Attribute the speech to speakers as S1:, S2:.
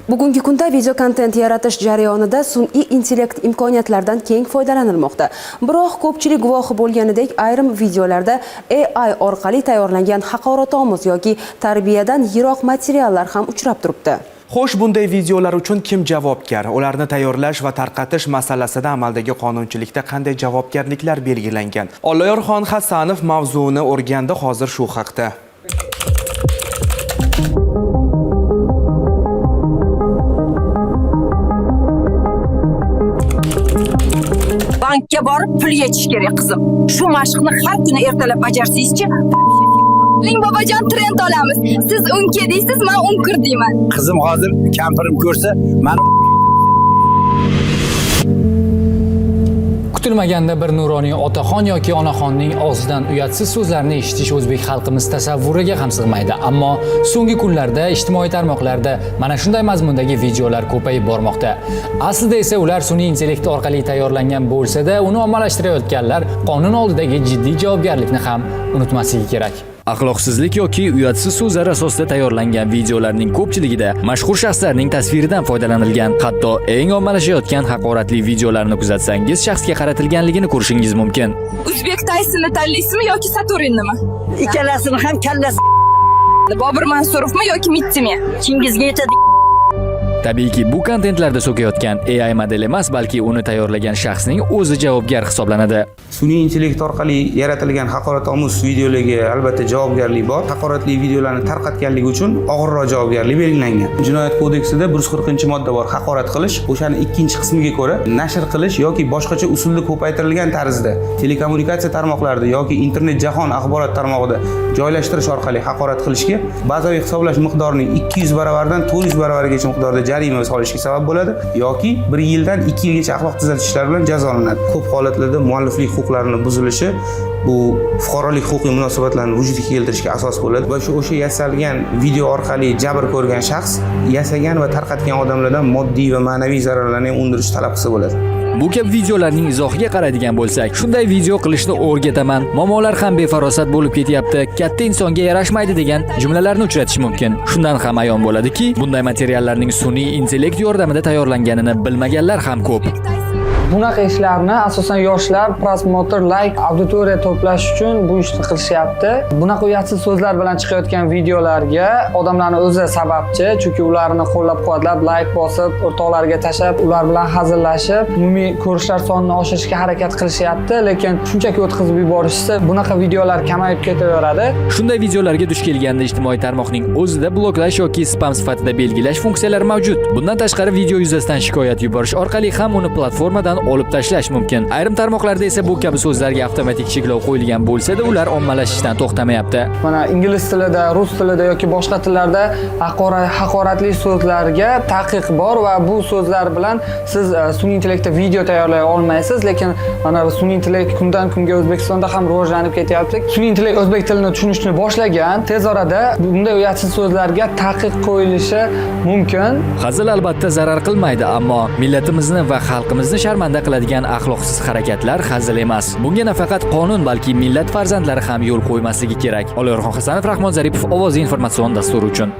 S1: Bugungi kunda video kontent yaratish jarayonida sun'iy intellekt imkoniyatlaridan keng foydalanilmoqda. Biroq ko'pchilik guvohi bo'lganidek, ayrim videolarda AI orqali tayyorlangan haqoratomuz yoki tarbiyadan yiroq materiallar ham uchrab turibdi.
S2: Xo'sh, bunday videolar uchun kim javobgar? Ularni tayyorlash va tarqatish masalasida amaldagi qonunchilikda qanday javobgarliklar belgilangan? Olloyorxon Hasanov mavzuni o'rgandi, hozir shu haqda.
S3: Bankka borib pul yechish kerak qizim. Shu mashqni har kuni ertalab bajarsangizchi, Ling bobojon trend olamiz. Siz unke deysiz, men unkur deyman.
S4: Qizim hozir kampirim ko'rsa, men
S5: Kutilmaganda bir nuroniy otaxon yoki onaxonning og'zidan uyatsiz so'zlarni eshitish o'zbek xalqimiz tasavvuriga ham sig'maydi. Ammo so'nggi kunlarda ijtimoiy tarmoqlarda mana shunday mazmundagi videolar ko'payib bormoqda. Aslida esa ular sun'iy intellekt orqali tayyorlangan bo'lsa-da, uni ommalashtirayotganlar qonun oldidagi jiddiy javobgarlikni ham unutmasligi kerak. Axloqsizlik yoki uyatsiz so'zlar asosida tayyorlangan videolarning ko'pchiligida mashhur shaxslarning tasviridan foydalanilgan. Hatto eng ommalashayotgan haqoratli videolarni kuzatsangiz, shaxsga qaratilganligini ko'rishingiz mumkin.
S3: Uzbek Taysonni tanlaysizmi yoki Saturninmi?
S4: ikkalasini ham kallasi.
S3: Bobur Mansurovmi yoki Mittimi?
S4: Chingizga yetadi.
S5: Tabiiyki, bu kontentlarda so'kayotgan AI model emas, balki uni tayyorlagan shaxsning o'zi javobgar hisoblanadi.
S6: Sun'iy intellekt orqali yaratilgan haqoratomuz videolarga albatta javobgarlik bor. Haqoratli videolarni tarqatganligi uchun og'irroq javobgarlik belgilangan. Jinoyat kodeksida 140-modda bor. Haqorat qilish, o'shani ikkinchi qismiga ko'ra nashr qilish yoki boshqacha usulda ko'paytirilgan tarzda telekommunikatsiya tarmoqlarida yoki internet jahon axborot tarmog'ida joylashtirish orqali haqorat qilishga bazaviy hisoblash miqdorining 200 baravardan 400 baravargacha miqdorda jarima solishga sabab bo'ladi yoki 1 yildan 2 yilgacha axloq tuzatish ishlari bilan jazolanadi. Ko'p holatlarda mualliflik huquqlarining buzilishi bu fuqarolik huquqiy munosabatlarni vujudga keltirishga asos bo'ladi va o'sha yasalgan video orqali jabr ko'rgan shaxs yasagan va tarqatgan odamlardan moddiy va ma'naviy zararlarni undirish talab qilsa bo'ladi.
S5: Bu kabi videolarning izohiga qaraydigan bo'lsak, shunday video qilishni o'rgataman, momolar ham befarosat bo'lib ketyapti, katta insonga yarashmaydi degan jumlalarni uchratish mumkin. Shundan ham ayon bo'ladiki, bunday materiallarning sun'iy intellekt yordamida tayyorlanganini bilmaganlar ham ko'p.
S7: Bunaqa ishlarni asosan yoshlar prosmotr, like, auditoriya to'plash uchun bu ishni qilishyapti. Bunaqa uyatsiz so'zlar bilan chiqayotgan videolarga odamlarning o'zi sababchi, chunki ularni qo'llab-quvvatlab, like bosib, o'rtoqlarga tashab, ular bilan hazillashib, umumiy ko'rishlar sonini oshirishga harakat qilishyapti, lekin shunchaki o'tkazib yuborishsa, bunaqa videolar kamayib ketaveradi.
S5: Shunday videolarga duch kelganda ijtimoiy tarmoqning o'zida bloklash yoki spam sifatida belgilash funksiyalari mavjud. Bundan tashqari video yuzasidan shikoyat yuborish orqali ham uni platformadan olib tashlash mumkin. Ayrim tarmoqlarda esa bu kabi so'zlarga avtomatik cheklov qo'yilgan bo'lsa-da, ular ommalashishdan to'xtamayapti.
S7: Mana ingliz tilida, rus tilida yoki boshqa tillarda haqoratli so'zlarga taqiq bor va bu so'zlar bilan siz sun'iy intellektda video tayyorlay olmaysiz, lekin mana sun'iy intellekt kundan kunga O'zbekistonda ham rivojlanib ketyapti. Sun'iy intellekt o'zbek tilini tushunishni boshlagan, tez orada bunday uyatsiz so'zlarga taqiq qo'yilishi mumkin.
S5: Hazil albatta zarar qilmaydi, ammo millatimizni va xalqimizni sharmanda qiladigan axloqsiz harakatlar hazil emas. Bunga nafaqat qonun, balki millat farzandlari ham yo'l qo'ymasligi kerak. Olloyorxon Hasanov, Rahmon Zaripov, Ovoz informatsion dasturi uchun.